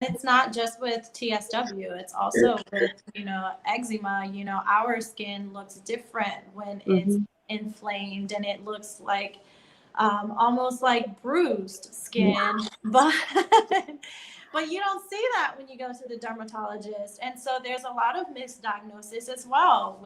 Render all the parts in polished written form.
It's not just with TSW, it's also with, eczema. Our skin looks different when it's inflamed, and it looks like almost like bruised skin, but but you don't see that when you go to the dermatologist. And so there's a lot of misdiagnosis as well.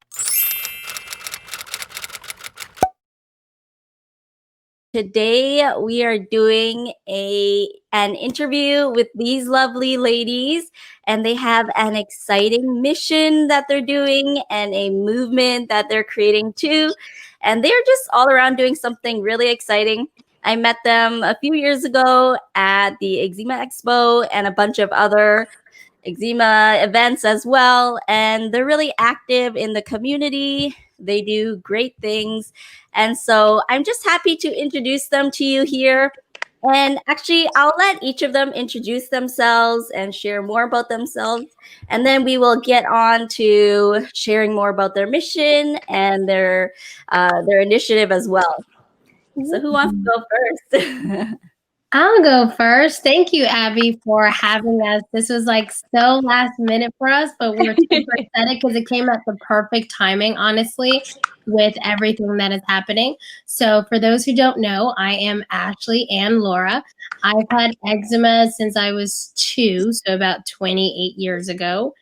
Today we are doing an interview with these lovely ladies, and they have an exciting mission that they're doing and a movement that they're creating too. And they're just all around doing something really exciting. I met them a few years ago at the Eczema Expo and a bunch of other eczema events as well. And they're really active in the community. They do great things. And so I'm just happy to introduce them to you here. And actually, I'll let each of them introduce themselves and share more about themselves. And then we will get on to sharing more about their mission and their initiative as well. So who wants to go first? I'll go first. Thank you, Abby, for having us. This was like so last minute for us, but we're super excited because it came at the perfect timing, honestly, with everything that is happening. So for those who don't know, I am Ann Lora. I've had eczema since I was 2, so about 28 years ago.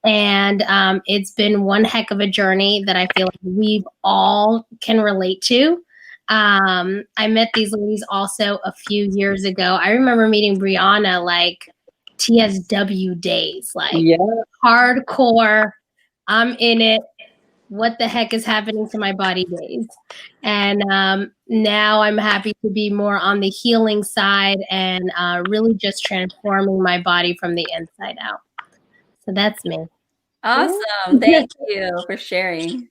And it's been one heck of a journey that I feel like we all can relate to. I met these ladies also a few years ago. I remember meeting Briana like TSW days, like hardcore. I'm in it. What the heck is happening to my body days? And now I'm happy to be more on the healing side and really just transforming my body from the inside out. So that's me. Awesome. Thank you for sharing.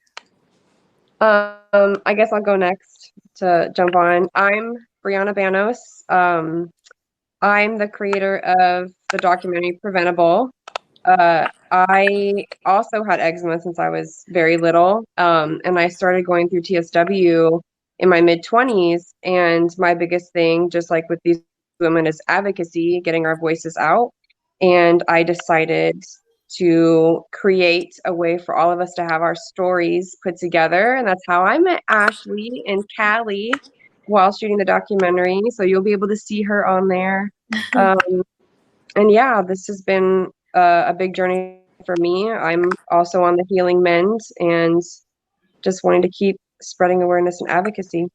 I guess I'll go next to jump on. I'm Briana Banos. I'm the creator of the documentary Preventable. I also had eczema since I was very little, and I started going through TSW in my mid-20s, and my biggest thing, just like with these women, is advocacy, getting our voices out, and I decided to create a way for all of us to have our stories put together. And that's how I met Ashley in Cali while shooting the documentary. So you'll be able to see her on there. And yeah, this has been a big journey for me. I'm also on the Healing Mend and just wanting to keep spreading awareness and advocacy.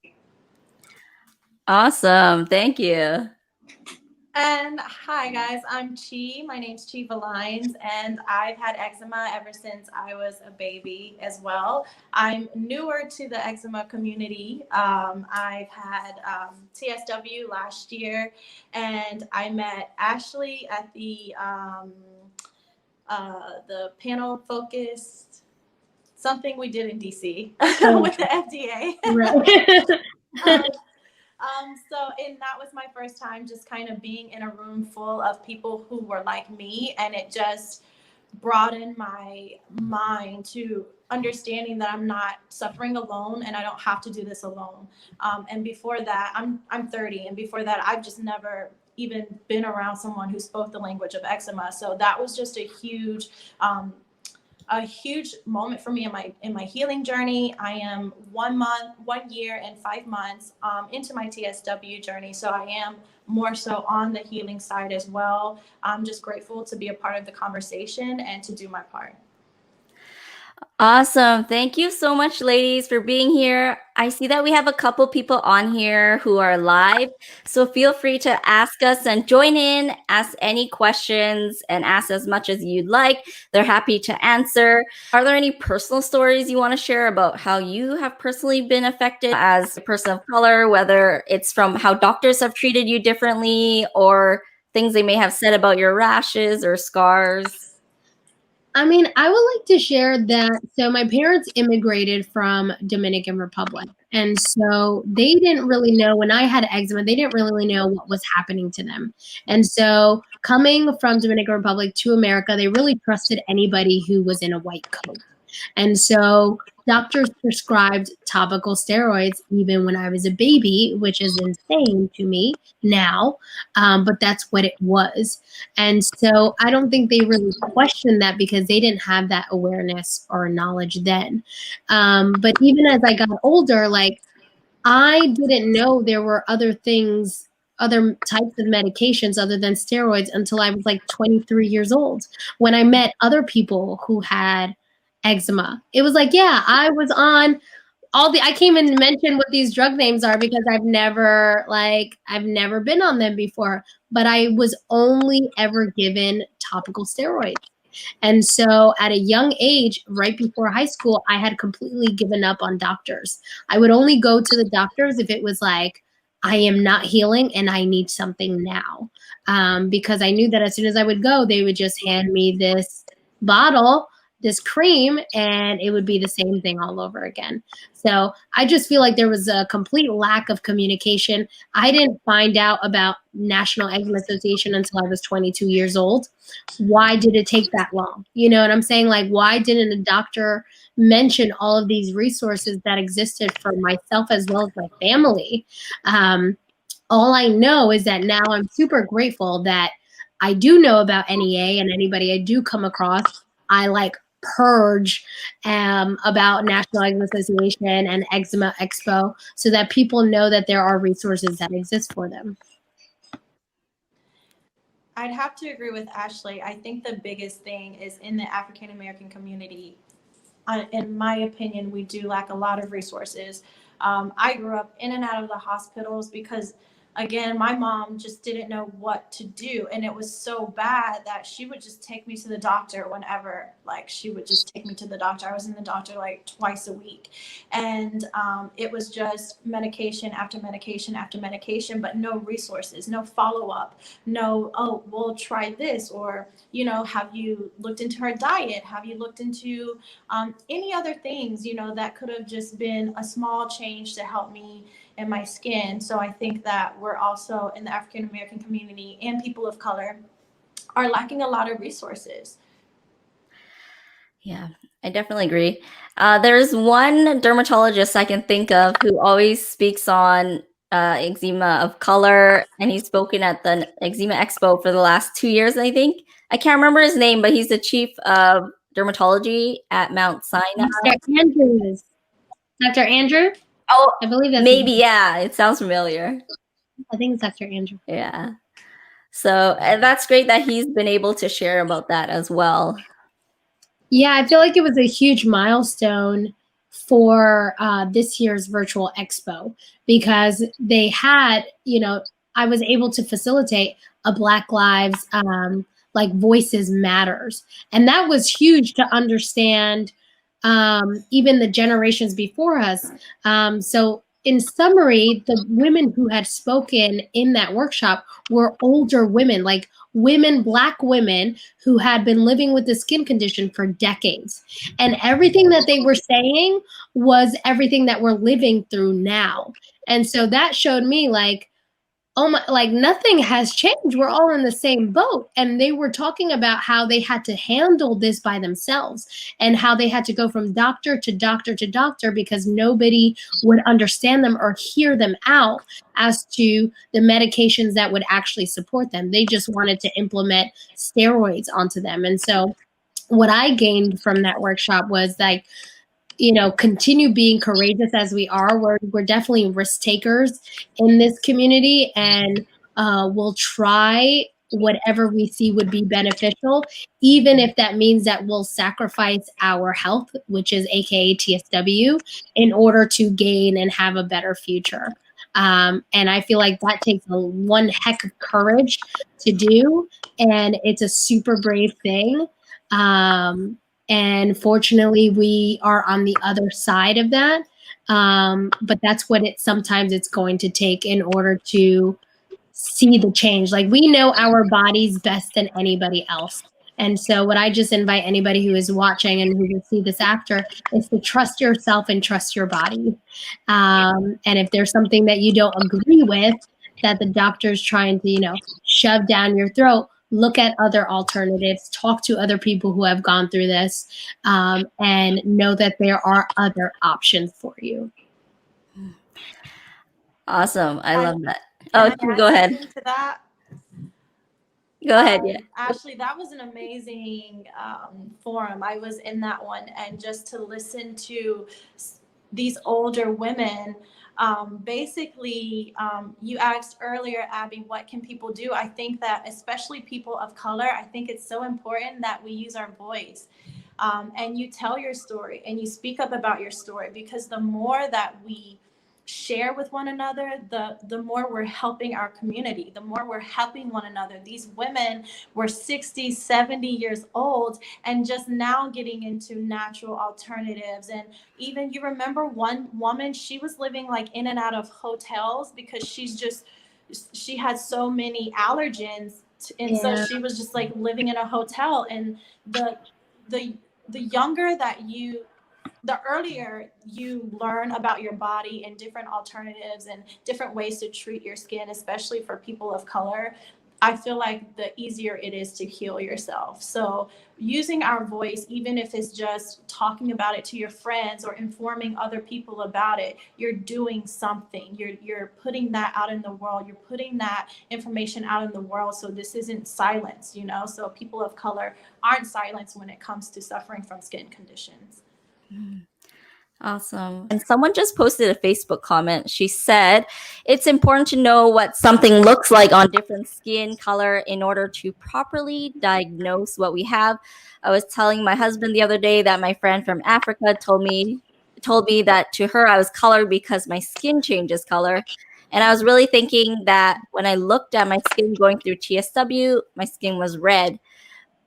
Awesome. Thank you. And hi guys, I'm Chi. My name's Chi Villines, and I've had eczema ever since I was a baby as well. I'm newer to the eczema community. I've had TSW last year, and I met Ashley at the panel focused something we did in DC with the FDA. Right. And that was my first time just kind of being in a room full of people who were like me, and it just broadened my mind to understanding that I'm not suffering alone and I don't have to do this alone. And before that, I'm 30, and before that, I've just never even been around someone who spoke the language of eczema. So that was just a huge moment for me in my healing journey. I am 1 year and 5 months into my TSW journey, so I am more so on the healing side as well. I'm just grateful to be a part of the conversation and to do my part. Awesome. Thank you so much, ladies, for being here. I see that we have a couple people on here who are live, so feel free to ask us and join in, ask any questions, and ask as much as you'd like. They're happy to answer. Are there any personal stories you want to share about how you have personally been affected as a person of color, whether it's from how doctors have treated you differently or things they may have said about your rashes or scars? I mean, I would like to share that. So my parents immigrated from Dominican Republic. And so they didn't really know, when I had eczema, they didn't really know what was happening to them. And so coming from Dominican Republic to America, they really trusted anybody who was in a white coat. And so doctors prescribed topical steroids even when I was a baby, which is insane to me now, but that's what it was. And so I don't think they really questioned that because they didn't have that awareness or knowledge then. But even as I got older, like, I didn't know there were other things, other types of medications other than steroids until I was like 23 years old, when I met other people who had eczema. It was like, yeah, I was on I can't even mention what these drug names are because I've never been on them before, but I was only ever given topical steroids. And so at a young age, right before high school, I had completely given up on doctors. I would only go to the doctors if it was like, I am not healing and I need something now. Because I knew that as soon as I would go, they would just hand me this bottle, this cream, and it would be the same thing all over again. So I just feel like there was a complete lack of communication. I didn't find out about National Eczema Association until I was 22 years old. Why did it take that long? You know what I'm saying? Like, why didn't a doctor mention all of these resources that existed for myself as well as my family? All I know is that now I'm super grateful that I do know about NEA, and anybody I do come across, I like purge about National Eczema Association and Eczema Expo so that people know that there are resources that exist for them. I'd have to agree with Ashley. I think the biggest thing is in the African American community, in my opinion, we do lack a lot of resources. I grew up in and out of the hospitals because, again, my mom just didn't know what to do. And it was so bad that she would just take me to the doctor whenever, like, she would just take me to the doctor. I was in the doctor like twice a week. And it was just medication after medication after medication, but no resources, no follow-up, no, oh, we'll try this. Or, you know, have you looked into her diet? Have you looked into any other things, you know, that could have just been a small change to help me in my skin. So I think that we're also in the African American community and people of color are lacking a lot of resources. Yeah, I definitely agree. There's one dermatologist I can think of who always speaks on eczema of color, and he's spoken at the Eczema Expo for the last 2 years, I think. I can't remember his name, but he's the chief of dermatology at Mount Sinai. Dr. Andrew? Oh, I believe that's maybe, yeah. It sounds familiar. I think it's Dr. Andrew. Yeah. So that's great that he's been able to share about that as well. Yeah, I feel like it was a huge milestone for this year's virtual expo because they had, you know, I was able to facilitate a Black Lives like Voices Matters. And that was huge to understand even the generations before us. So in summary, the women who had spoken in that workshop were older women, like Black women who had been living with the skin condition for decades. And everything that they were saying was everything that we're living through now. And so that showed me like, oh my, like nothing has changed. We're all in the same boat. And they were talking about how they had to handle this by themselves and how they had to go from doctor to doctor to doctor because nobody would understand them or hear them out as to the medications that would actually support them. They just wanted to implement steroids onto them. And so what I gained from that workshop was like, you know, continue being courageous as we are. We're definitely risk takers in this community, and we'll try whatever we see would be beneficial, even if that means that we'll sacrifice our health, which is AKA TSW, in order to gain and have a better future. And I feel like that takes one heck of courage to do, and it's a super brave thing. And fortunately, we are on the other side of that. But that's what sometimes it's going to take in order to see the change. Like we know our bodies best than anybody else. And so what I just invite anybody who is watching and who will see this after is to trust yourself and trust your body. And if there's something that you don't agree with, that the doctor's trying to, you know, shove down your throat, look at other alternatives, talk to other people who have gone through this, and know that there are other options for you. Awesome. I love that. Oh, go ahead. To that? Go ahead. Yeah. Ashley, that was an amazing forum. I was in that one, and just to listen to these older women, basically, you asked earlier, Abby, what can people do? I think that especially people of color, I think it's so important that we use our voice. And you tell your story and you speak up about your story, because the more that we share with one another, the more we're helping our community, the more we're helping one another. These women were 60, 70 years old and just now getting into natural alternatives. And even, you remember one woman, she was living like in and out of hotels because she had so many allergens. And so she was just like living in a hotel. And the younger that the earlier you learn about your body and different alternatives and different ways to treat your skin, especially for people of color, I feel like the easier it is to heal yourself. So using our voice, even if it's just talking about it to your friends or informing other people about it, you're doing something. You're putting that out in the world. You're putting that information out in the world. So this isn't silence, so people of color aren't silenced when it comes to suffering from skin conditions. Awesome. And someone just posted a Facebook comment. She said, it's important to know what something looks like on different skin color in order to properly diagnose what we have. I was telling my husband the other day that my friend from Africa told me that to her I was colored because my skin changes color. And I was really thinking that when I looked at my skin going through TSW, my skin was red.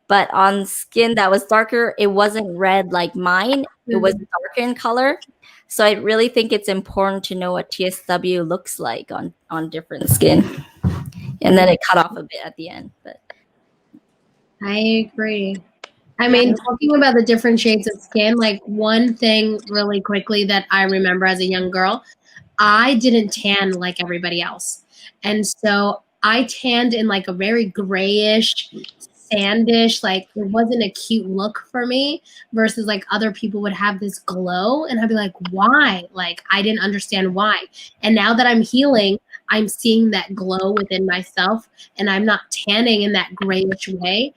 But on skin that was darker, it wasn't red like mine. It was darker in color. So I really think it's important to know what TSW looks like on different skin. And then it cut off a bit at the end. But I agree. I mean, talking about the different shades of skin, like one thing really quickly that I remember as a young girl, I didn't tan like everybody else. And so I tanned in like a very grayish, sandish, like it wasn't a cute look for me, versus like other people would have this glow and I'd be like, why? Like I didn't understand why. And now that I'm healing, I'm seeing that glow within myself and I'm not tanning in that grayish way,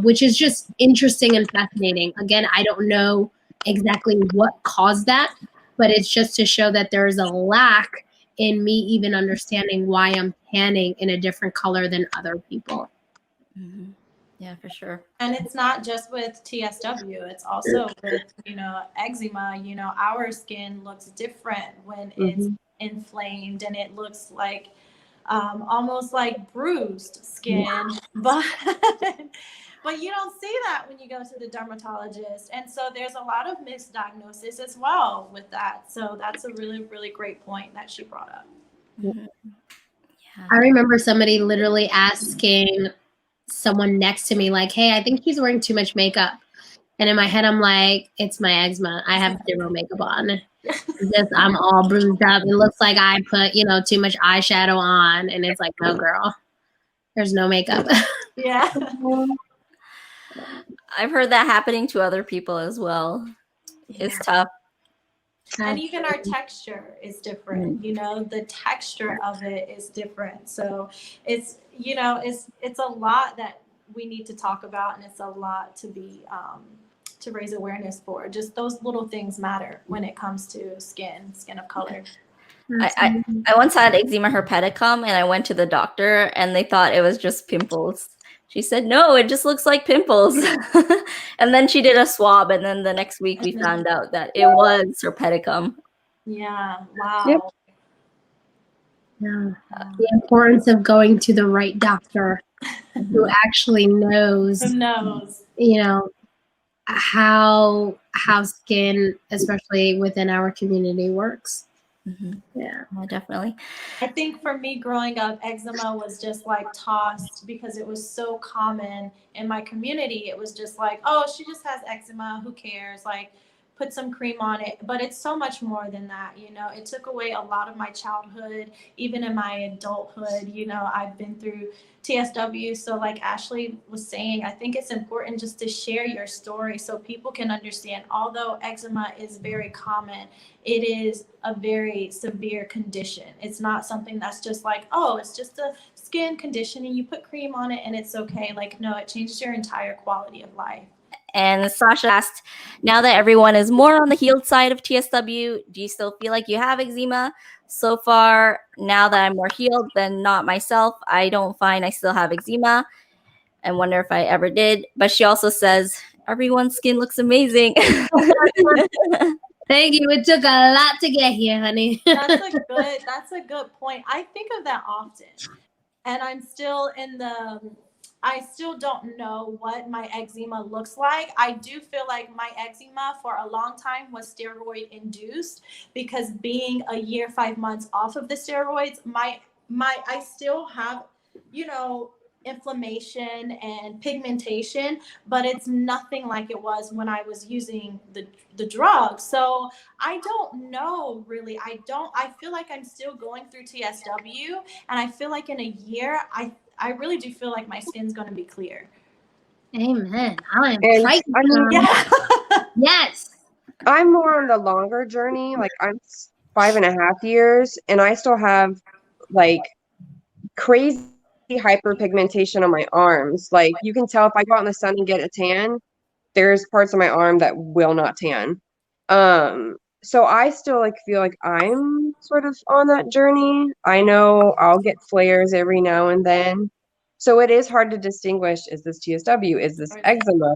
which is just interesting and fascinating. Again, I don't know exactly what caused that, but it's just to show that there's a lack in me even understanding why I'm tanning in a different color than other people. Mm-hmm. Yeah, for sure. And it's not just with TSW. It's also with, eczema. Our skin looks different when it's inflamed and it looks like almost like bruised skin. But you don't see that when you go to the dermatologist. And so there's a lot of misdiagnosis as well with that. So that's a really, really great point that she brought up. Mm-hmm. Yeah. I remember somebody literally asking someone next to me, like, hey, I think she's wearing too much makeup. And in my head, I'm like, it's my eczema. I have zero makeup on. I'm all bruised up. It looks like I put, too much eyeshadow on. And it's like, no, girl, there's no makeup. Yeah. I've heard that happening to other people as well. It's tough. And even our texture is different. The texture of it is different. So it's, it's a lot that we need to talk about, and it's a lot to be to raise awareness for. Just those little things matter when it comes to skin of color. I once had eczema herpeticum and I went to the doctor and they thought it was just pimples. She said, no, it just looks like pimples. And then she did a swab, and then the next week we found out that it was herpeticum. Yeah. Wow. Yep. Yeah. The importance of going to the right doctor who actually knows. Who knows? How skin, especially within our community, works. Mm-hmm. Yeah, definitely. I think for me growing up, eczema was just like tossed because it was so common in my community. It was just like, oh, she just has eczema. Who cares? Like, put some cream on it, but it's so much more than that. You know, it took away a lot of my childhood, even in my adulthood. You know, I've been through TSW. So like Ashley was saying, I think it's important just to share your story so people can understand, although eczema is very common, it is a very severe condition. It's not something that's just like, oh, it's just a skin condition and you put cream on it and it's okay. Like, no, it changes your entire quality of life. And Sasha asked, now that everyone is more on the healed side of TSW, do you still feel like you have eczema? So far, now that I'm more healed than not myself, I don't find I still have eczema. I wonder if I ever did. But she also says, everyone's skin looks amazing. Thank you. It took a lot to get here, honey. That's a good point. I think of that often. And I'm still I still don't know what my eczema looks like. I do feel like my eczema for a long time was steroid induced, because being a year, 5 months off of the steroids, I still have, you know, inflammation and pigmentation, but it's nothing like it was when I was using the drug. So I don't know really. I feel like I'm still going through TSW, and I feel like in a year, I really do feel like my skin's going to be clear. Amen. I am Yeah. Yes. I'm more on the longer journey. Like I'm 5.5 years and I still have like crazy hyperpigmentation on my arms. Like you can tell if I go out in the sun and get a tan, there's parts of my arm that will not tan. So I still like feel like I'm sort of on that journey. I know I'll get flares every now and then. So it is hard to distinguish, is this TSW, is this eczema?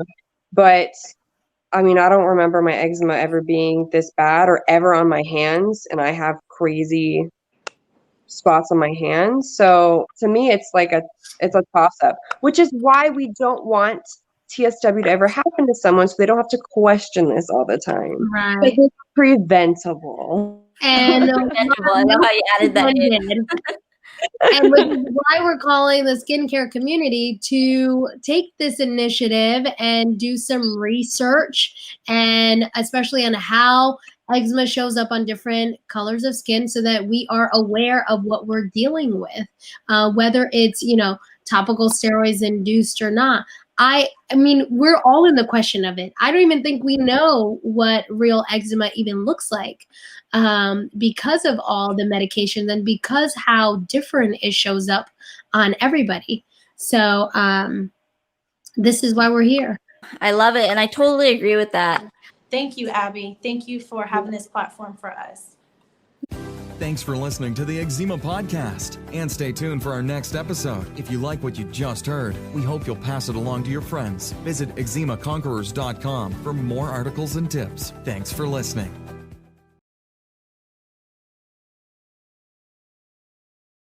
But I mean, I don't remember my eczema ever being this bad or ever on my hands, and I have crazy spots on my hands. So to me, it's a toss-up, which is why we don't want TSW to ever happen to someone, so they don't have to question this all the time. Right. It's preventable. And I love how you added that in. And which is why we're calling the skincare community to take this initiative and do some research, and especially on how eczema shows up on different colors of skin, so that we are aware of what we're dealing with, whether it's, you know, topical steroids induced or not. I mean, we're all in the question of it. I don't even think we know what real eczema even looks like, because of all the medications and because how different it shows up on everybody. So this is why we're here. I love it. And I totally agree with that. Thank you, Abby. Thank you for having this platform for us. Thanks for listening to the Eczema Podcast. And stay tuned for our next episode. If you like what you just heard, we hope you'll pass it along to your friends. Visit eczemaconquerors.com for more articles and tips. Thanks for listening.